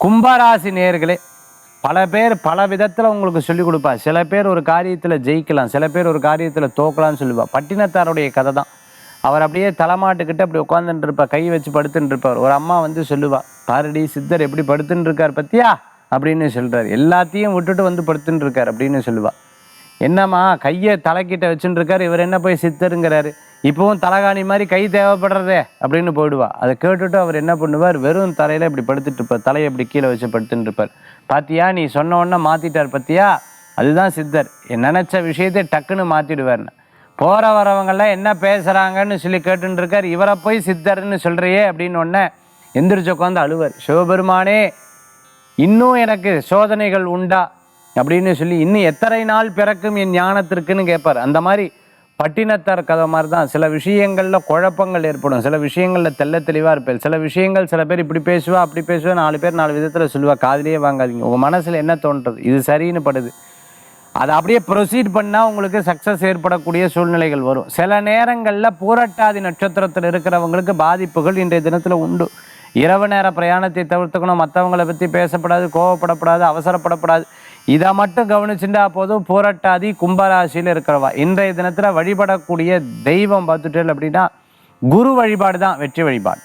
கும்பராசி நேயர்களே, பல பேர் பல விதத்தில் உங்களுக்கு சொல்லிக் கொடுப்பா. சில பேர் ஒரு காரியத்தில் ஜெயிக்கலாம், சில பேர் ஒரு காரியத்தில் தோக்கலாம்னு சொல்லுவா. பட்டினத்தாருடைய கதை தான். அவர் அப்படியே தலைமாட்டுக்கிட்டு அப்படி உட்காந்துட்டு இருப்பார், கை வச்சு படுத்துட்டு இருப்பார். ஒரு அம்மா வந்து சொல்லுவா, பாரடி சித்தர் எப்படி படுத்துட்டு இருக்கார் பத்தியா அப்படின்னு சொல்றாரு. எல்லாத்தையும் விட்டுட்டு வந்து படுத்துட்டு இருக்கார் அப்படின்னு சொல்லுவா. என்னம்மா கையை தலைக்கிட்ட வச்சுட்டு இருக்காரு, இவர் என்ன போய் சித்தருங்கிறாரு, இப்பவும் தலகாணி மாதிரி கை தேவைப்படுறதே அப்படின்னு போயிடுவா. அதை கேட்டுட்டு அவர் என்ன பண்ணுவார், வெறும் தலையில இப்படி படுத்துட்டு இருப்பார், தலையை இப்படி கீழே வச்சு படுத்துட்டு இருப்பார். பாத்தியா நீ சொன்ன உடனே மாத்திட்டார் பத்தியா, அதுதான் சித்தர், நினைச்ச விஷயத்தை டக்குன்னு மாத்திடுவார்னு. போற வரவங்கெல்லாம் என்ன பேசுறாங்கன்னு சொல்லி கேட்டுட்டு இருக்கார், இவரை போய் சித்தர்ன்னு சொல்றியே அப்படின்னு ஒன்ன எந்திரிச்சு உட்காந்து அழுவார். சிவபெருமானே இன்னும் எனக்கு சோதனைகள் உண்டா அப்படின்னு சொல்லி, இன்னும் எத்தனை நாள் பிறக்கும் என் ஞானத்திற்குன்னு கேட்பார். அந்த மாதிரி பட்டினத்தார் கதை மாதிரி தான். சில விஷயங்களில் குழப்பங்கள் ஏற்படும், சில விஷயங்களில் தெள்ள தெளிவாக இருப்பேன். சில விஷயங்கள் சில பேர் இப்படி பேசுவா அப்படி பேசுவா, 4 பேர் 4 விதத்தில் சொல்லுவா. காதிலேயே வாங்காதீங்க. உங்கள் மனசில் என்ன தோன்றது, இது சரின்னு படுது, அதை அப்படியே ப்ரொசீட் பண்ணால் உங்களுக்கு சக்ஸஸ் ஏற்படக்கூடிய சூழ்நிலைகள் வரும். சில நேரங்களில் பூரட்டாதி நட்சத்திரத்தில் இருக்கிறவங்களுக்கு பாதிப்புகள் இன்றைய தினத்தில் உண்டு. இரவு நேர பிரயாணத்தை தவிர்த்துக்கணும், மற்றவங்களை பற்றி பேசப்படாது, கோவப்படப்படாது, அவசரப்படப்படாது. இதை மட்டும் கவனிச்சுட்டா போதும். பூரட்டாதி கும்பராசியில் இருக்கிறவா இன்றைய தினத்தில் வழிபடக்கூடிய தெய்வம் பார்த்துட்டேன் அப்படின்னா குரு வழிபாடு தான் வெற்றி வழிபாடு.